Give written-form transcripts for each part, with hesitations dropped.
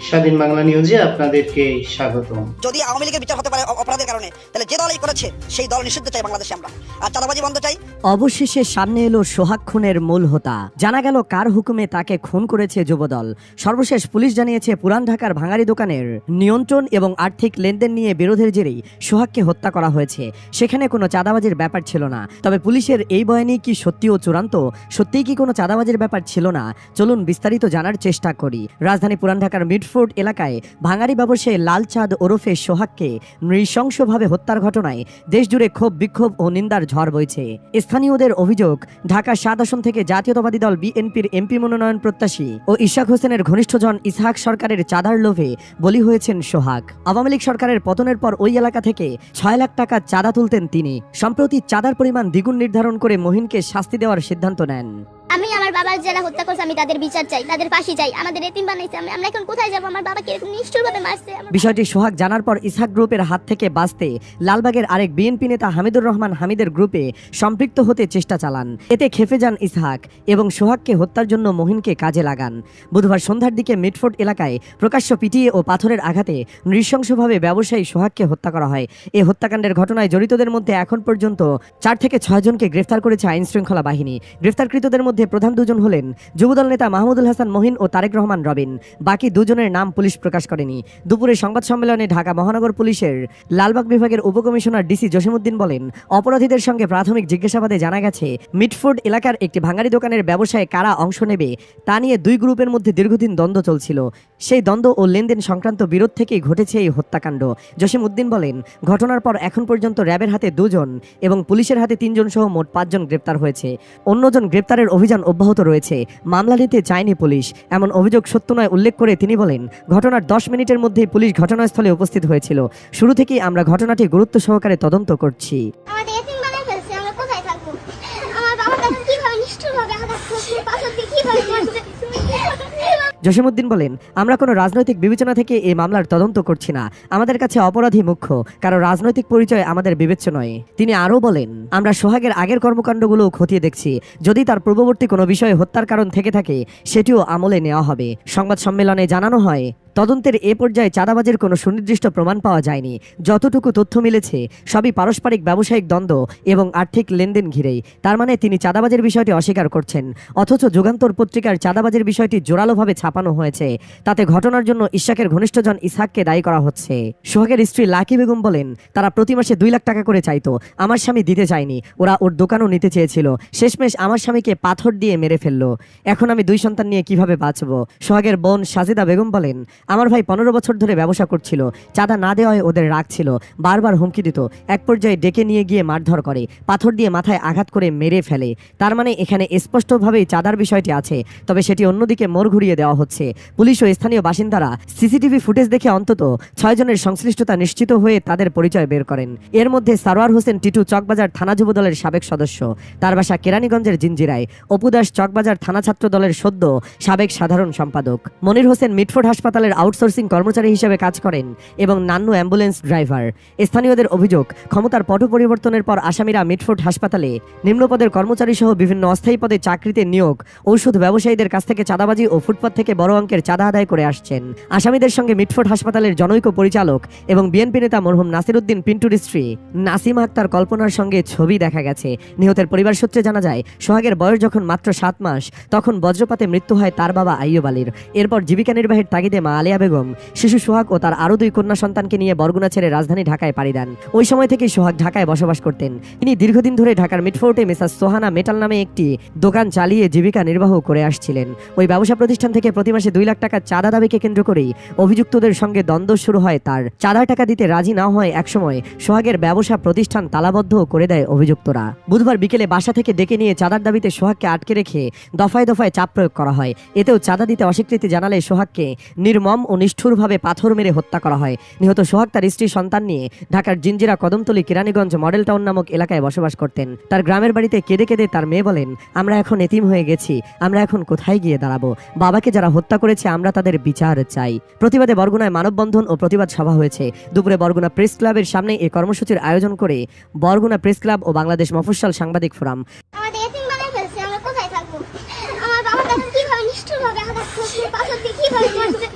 স্বাধীন বাংলা নিউজে আপনাদেরকে স্বাগতম। যদি আওয়ামী লীগের বিচার হতে পারে অপরাধের কারণে, তাহলে যে দলই করেছে সেই দল নিষিদ্ধ চাই বাংলাদেশে আমরা, আর চাঁদাবাজি বন্ধ চাই। অবশেষে সামনে এলো সোহাগ খুনের মূল হোতা। জানা গেল কার হুকুমে তাকে খুন করেছে যুবদল। সর্বশেষ পুলিশ জানিয়েছে পুরান ঢাকার ভাঙাড়ি দোকানের নিয়ন্ত্রণ এবং আর্থিক লেনদেন নিয়ে বিরোধের জেরেই সোহাগকে হত্যা করা হয়েছে। সেখানে কোনো চাঁদাবাজির ব্যাপার ছিল না। তবে পুলিশের এই বয়ানই কি সত্যি ও চূড়ান্ত? সত্যিই কি কোনো চাঁদাবাজির ব্যাপার ছিল না? চলুন বিস্তারিত জানার চেষ্টা করি। রাজধানী পুরান ঢাকার মিডফোর্ট এলাকায় ভাঙাড়ি ব্যবসায়ী লালচাঁদ ওরফে সোহাগকে নৃশংসভাবে হত্যার ঘটনায় দেশজুড়ে ক্ষোভ বিক্ষোভ ও নিন্দার ঝড় বইছে। স্থানীয়দের অভিযোগ, ঢাকা ৭ আসন থেকে জাতীয়তাবাদী দল বিএনপির এমপি মনোনয়ন প্রত্যাশী ও ইশাক হোসেনের ঘনিষ্ঠজন ইসহাক সরকারের চাঁদার লোভে বলি হয়েছেন সোহাগ। আওয়ামী লীগ সরকারের পতনের পর ওই এলাকা থেকে ৬ লাখ টাকা চাঁদা তুলতেন তিনি। সম্প্রতি চাঁদার পরিমাণ দ্বিগুণ নির্ধারণ করে মহিনকে শাস্তি দেওয়ার সিদ্ধান্ত নেন। আমি আমার বাবার যারা হত্যা করছে আমি তাদের বিচার চাই, তাদের ফাঁসি চাই। আমাদের এতিম বানাইছে, আমরা এখন কোথায় যাব? আমার বাবাকে এরকম নিষ্ঠুরভাবে মারছে। বিষয়টি সোহাগ জানার পর ইসহাক গ্রুপের হাত থেকে বাঁচতে লালবাগের আরেক বিএনপি নেতা হামিদুর রহমান হামিদের গ্রুপে সম্পৃক্ত হতে চেষ্টা চালান। এতে খেপে যান ইসহাক এবং সোহাগকে হত্যার জন্য মহিনকে কাজে লাগান। বুধবার সন্ধ্যার দিকে মিডফোর্ট এলাকায় প্রকাশ্য পিটিয়ে ও পাথরের আঘাতে নৃশংসভাবে ব্যবসায়ী সোহাগকে হত্যা করা হয়। এই হত্যাকাণ্ডের ঘটনায় জড়িতদের মধ্যে এখন পর্যন্ত ৪ থেকে ৬ জনকে গ্রেফতার করেছে আইন শৃঙ্খলা বাহিনী। গ্রেফতারকৃতদের মধ্যে প্রধান দুজন হলেন যুবদল নেতা মাহমুদুল হাসান মহিন ও তারেক রহমান রবিন। বাকি দুজনের নাম পুলিশ প্রকাশ করেনি। দুপুরে সংবাদ সম্মেলনে ঢাকা মহানগর পুলিশের লালবাগ বিভাগের উপকমিশনার ডিসি জসিমউদ্দিন বলেন, অপরাধীদের সঙ্গে প্রাথমিক জিজ্ঞাসাবাদে জানা গেছে মিডফোর্ড এলাকার একটি ভাঙাড়ি দোকানের ব্যবসায় কারা অংশ নেবে তা নিয়ে দুই গ্রুপের মধ্যে দীর্ঘদিন দ্বন্দ্ব চলছিল। সেই দ্বন্দ্ব ও লেনদেন সংক্রান্ত বিরোধ থেকেই ঘটেছে এই হত্যাকাণ্ড। জসিমউদ্দিন বলেন, ঘটনার পর এখন পর্যন্ত র্যাবের হাতে 2 জন এবং পুলিশের হাতে 3 জন সহ মোট 5 জন গ্রেপ্তার হয়েছে। অন্যজন গ্রেপ্তারের অভিযান অব্যাহত রয়েছে। মামলা নিতে চায়নি পুলিশ, এমন অভিযোগ সত্য নয় উল্লেখ করে তিনি বলেন, ঘটনার 10 মিনিটের মধ্যেই পুলিশ ঘটনাস্থলে উপস্থিত হয়েছিল। শুরু থেকেই আমরা ঘটনাটি গুরুত্ব সহকারে তদন্ত করছি। আমাদের এতিম বানাই ফেলছে, আমরা কোথায় থাকবো? আমার বাবাকে কিভাবে নিষ্ঠুরভাবে আঘাত করছে, পাথর দিয়ে কিভাবে মারছে। জসিমউদ্দিন বলেন, আমরা কোনো রাজনৈতিক বিবেচনা থেকে এই মামলার তদন্ত করছি না। আমাদের কাছে অপরাধী মুখ্য, কারো রাজনৈতিক পরিচয় আমাদের বিবেচ্য নয়। তিনি আরও বলেন, আমরা সোহাগের আগের কর্মকাণ্ডগুলো খতিয়ে দেখছি। যদি তার পূর্ববর্তী কোনো বিষয়ে হত্যার কারণ থেকে থাকে সেটিও আমলে নেওয়া হবে। সংবাদ সম্মেলনে জানানো হয়, তদন্তের এ পর্যায়ে চাঁদাবাজির কোনো সুনির্দিষ্ট প্রমাণ পাওয়া যায়নি। যতটুকু তথ্য মিলেছে সবই পারস্পরিক ব্যবসায়িক দ্বন্দ্ব এবং আর্থিক লেনদেন ঘিরেই। তার মানে তিনি চাঁদাবাজির বিষয়টি অস্বীকার করছেন, অথচ যুগান্তর পত্রিকার চাঁদাবাজির বিষয়টি জোরালোভাবে ছাপানো হয়েছে। তাতে ঘটনার জন্য ইশাকের ঘনিষ্ঠজন ইসহাককে দায়ী করা হচ্ছে। সোহাগের স্ত্রী লাকি বেগম বলেন, তারা প্রতি মাসে 2 লাখ টাকা করে চাইতো। আমার স্বামী দিতে চায়নি, ওরা ওর দোকানও নিতে চেয়েছিল। শেষমেশ আমার স্বামীকে পাথর দিয়ে মেরে ফেললো। এখন আমি 2 সন্তান নিয়ে কিভাবে বাঁচবো? সোহাগের বোন সাজিদা বেগম বলেন, আমার ভাই 15 বছর ধরে ব্যবসা করছিল। চাঁদা না দেওয়ায় ওদের রাগ ছিল, বারবার হুমকি দিত। এক পর্যায়ে ডেকে নিয়ে গিয়ে মারধর করে, পাথর দিয়ে মাথায় আঘাত করে মেরে ফেলে। তার মানে এখানে স্পষ্টভাবেই চাঁদার বিষয়টি আছে, তবে সেটি অন্যদিকে মোড় ঘুরিয়ে দেওয়া হচ্ছে। পুলিশ ও স্থানীয় বাসিন্দারা সিসিটিভি ফুটেজ দেখে অন্তত 6 জনের সংশ্লিষ্টতা নিশ্চিত হয়ে তাদের পরিচয় বের করেন। এর মধ্যে সারোয়ার হোসেন টিটু চকবাজার থানা যুবদলের সাবেক সদস্য, তার বাসা কেরানীগঞ্জের জিঞ্জিরায়। অপু দাস চকবাজার থানা ছাত্র দলের সদ্য সাবেক সাধারণ সম্পাদক। মনির হোসেন মিডফোর্ড হাসপাতালের আউটসোর্সিং কর্মচারী হিসেবে কাজ করেন এবং নান্নু অ্যাম্বুলেন্স ড্রাইভার। স্থানীয়দের অভিযোগ, ক্ষমতার পট পরিবর্তনের পর আসামিরা মিডফোর্ড হাসপাতালে নিম্নপদের কর্মচারী সহ বিভিন্ন অস্থায়ী পদে চাকরিতে নিয়োগ, ঔষধ ব্যবসায়ীদের কাছ থেকে চাঁদাবাজি ও ফুটপাত থেকে বড় অঙ্কের চাঁদা আদায় করে আসছেন। আসামিদের সঙ্গে মিডফোর্ড হাসপাতালের জনৈক পরিচালক এবং বিএনপি নেতা মরহুম নাসিরউদ্দিন পিন্টুর স্ত্রী নাসিমা আক্তার কল্পনার সঙ্গে ছবি দেখা গেছে। নিহতের পরিবার সূত্রে জানা যায়, সোহাগের বয়স যখন মাত্র 7 মাস তখন বজ্রপাতে মৃত্যু হয় তার বাবা আইয়ুব আলীর। এরপর জীবিকা নির্বাহের তাগিদে মা আলিয়া বেগম, শিশু সোহাগ ও তার আরও 2 কন্যা সন্তানকে নিয়ে বরগুনা ছেড়ে রাজধানী ঢাকায় পাড়ি দেন। ওই সময় থেকেই সোহাগ ঢাকায় বসবাস করতেন। তিনি দীর্ঘদিন ধরে ঢাকার মিডফোর্টে মেসার্স সোহানা মেটাল নামে একটি দোকান চালিয়ে জীবিকা নির্বাহ করে আসছিলেন। ওই ব্যবসা প্রতিষ্ঠান থেকে প্রতি মাসে 2 লাখ টাকা চাঁদা দাবিকে কেন্দ্র করেই অভিযুক্তদের সঙ্গে দ্বন্দ্ব শুরু হয় তার। চাঁদার টাকা দিতে রাজি না হয় একসময় সোহাগের ব্যবসা প্রতিষ্ঠান তালাবদ্ধ করে দেয় অভিযুক্তরা। বুধবার বিকেলে বাসা থেকে ডেকে নিয়ে চাঁদার দাবিতে সোহাগকে আটকে রেখে দফায় দফায় চাপ প্রয়োগ করা হয়। এতেও চাঁদা দিতে অস্বীকৃতি জানালে সোহাগকে নির্মম ও নিষ্ঠুরভাবে পাথর মেরে হত্যা করা হয়। নিহত সোহাগ তার স্ত্রী সন্তান নিয়ে ঢাকার জিঞ্জিরা কদমতলী কেরানীগঞ্জ মডেল টাউন নামক এলাকায় বসবাস করতেন। তার গ্রামের বাড়িতে কেঁদে কেঁদে তার মেয়ে বলেন, আমরা এখন এতিম হয়ে গেছি, আমরা এখন কোথায় গিয়ে দাঁড়াবো? বাবাকে যারা হত্যা করেছে আমরা তাদের বিচার চাই। প্রতিবাদে বরগুনায় মানববন্ধন ও প্রতিবাদ সভা হয়েছে। দুপুরে বরগুনা প্রেস ক্লাবের সামনে এই কর্মসূচির আয়োজন করে বরগুনা প্রেস ক্লাব ও বাংলাদেশ মফস্বল সাংবাদিক ফোরাম। আমাদের এতিম বানাই ফেলছে, আমরা কোথায় থাকবো? আমার বাবাকে কিভাবে নিষ্ঠুরভাবে আঘাত করছে, পাথর দিয়ে কিভাবে মারছে।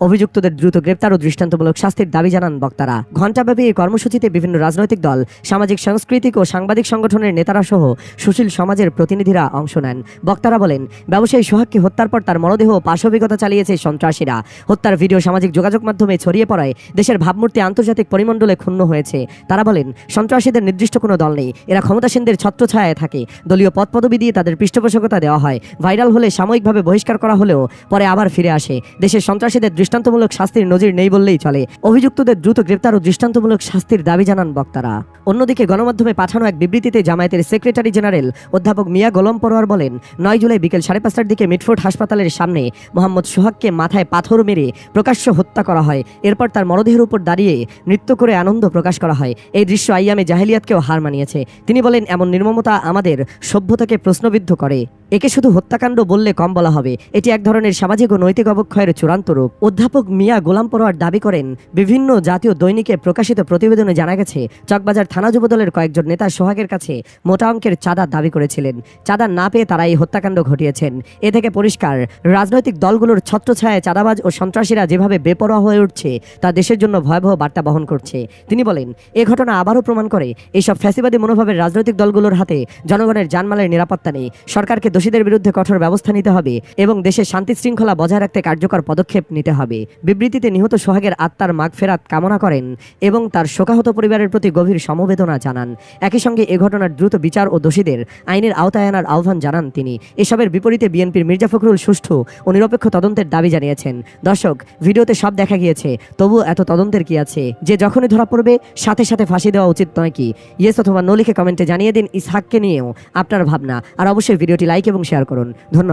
অভিযুক্তদের দ্রুত গ্রেপ্তার ও দৃষ্টান্তমূলক শাস্তির দাবি জানান বক্তারা। ঘণ্টাব্যাপী এই কর্মসূচিতে বিভিন্ন রাজনৈতিক দল, সামাজিক, সাংস্কৃতিক ও সাংবাদিক সংগঠনের নেতারা সহ সুশীল সমাজের প্রতিনিধিরা অংশ নেন। বক্তারা বলেন, ব্যবসায়ী সোহাগকে হত্যার পর তার মরদেহ পাশবিকতা চালিয়েছে সন্ত্রাসীরা। হত্যার ভিডিও সামাজিক যোগাযোগ মাধ্যমে ছড়িয়ে পড়ায় দেশের ভাবমূর্তি আন্তর্জাতিক পরিমণ্ডলে ক্ষুণ্ণ হয়েছে। তারা বলেন, সন্ত্রাসীদের নির্দিষ্ট কোনো দল নেই, এরা ক্ষমতাসীনদের ছত্রছায়ায় থাকে। দলীয় পদপদবি দিয়ে তাদের পৃষ্ঠপোষকতা দেওয়া হয়। ভাইরাল হলে সাময়িকভাবে বহিষ্কার করা হলেও পরে আবার ফিরে আসে। দেশের সন্ত্রাসীদের দৃষ্টান্তমূলক শাস্তির নজির নেই বললেই চলে। অভিযুক্তদের দ্রুত গ্রেপ্তার ও দৃষ্টান্তমূলক শাস্তির দাবি জানান বক্তারা। অন্যদিকে গণমাধ্যমে পাঠানো এক বিবৃতিতে জামায়াতের সেক্রেটারি জেনারেল অধ্যাপক মিয়া গোলাম পরোয়ার বলেন, 9 জুলাই বিকেল 5:30টার দিকে মিটফোর্ড হাসপাতালের সামনে মোহাম্মদ সোহাগকে মাথায় পাথর মেরে প্রকাশ্য হত্যা করা হয়। এরপর তার মরদেহের উপর দাঁড়িয়ে নৃত্য করে আনন্দ প্রকাশ করা হয়। এই দৃশ্য আইয়ামে জাহেলিয়াতকেও হার মানিয়েছে। তিনি বলেন, এমন নির্মমতা আমাদের সভ্যতাকে প্রশ্নবিদ্ধ করে। একে শুধু হত্যাকাণ্ড বললে কম বলা হবে, এটি এক ধরনের সামাজিক ও নৈতিক অবক্ষয়ের চূড়ান্ত রূপ। অধ্যাপক মিয়া গোলাম পরোয়ার দাবি করেন, বিভিন্ন জাতীয় দৈনিকে প্রকাশিত প্রতিবেদনে জানা গেছে, চকবাজার থানা যুবদলের কয়েকজন নেতা সোহাগের কাছে মোটা অঙ্কের চাঁদা দাবি করেছিলেন। চাঁদা না পেয়ে তারা এই হত্যাকাণ্ড ঘটিয়েছেন। এ থেকে পরিষ্কার, রাজনৈতিক দলগুলোর ছত্রছায়ায় চাঁদাবাজ ও সন্ত্রাসীরা যেভাবে বেপরোয়া হয়ে উঠছে তা দেশের জন্য ভয়াবহ বার্তা বহন করছে। তিনি বলেন, এ ঘটনা আবারও প্রমাণ করে এইসব ফ্যাসিবাদী মনোভাবের রাজনৈতিক দলগুলোর হাতে জনগণের জানমালের নিরাপত্তা নেই। সরকারকে দোষীদের বিরুদ্ধে কঠোর ব্যবস্থা নিতে হবে এবং দেশের শান্তি শৃঙ্খলা বজায় রাখতে কার্যকর পদক্ষেপ নিতে হবে। বিবৃতিতে নিহত সোহাগের আত্মার মাগফেরাত কামনা করেন এবং তার শোকাহত পরিবারের প্রতি গভীর সমবেদনা জানান। একই সঙ্গে এ ঘটনার দ্রুত বিচার ও দোষীদের আইনের আওতায় আনার আহ্বান জানান তিনি। এসবের বিপরীতে বিএনপির মির্জা ফখরুল সুষ্ঠু ও নিরপেক্ষ তদন্তের দাবি জানিয়েছেন। দর্শক, ভিডিওতে সব দেখা গিয়েছে, তবুও এত তদন্তের কি আছে যে যখনই ধরা পড়বে সাথে সাথে ফাঁসি দেওয়া উচিত নয় কি? ইয়েস অথবা নো লিখে কমেন্টে জানিয়ে দিন ইসহাককে নিয়েও আপনার ভাবনা। আর অবশ্যই ভিডিওটি লাইক এবং শেয়ার করুন। ধন্যবাদ।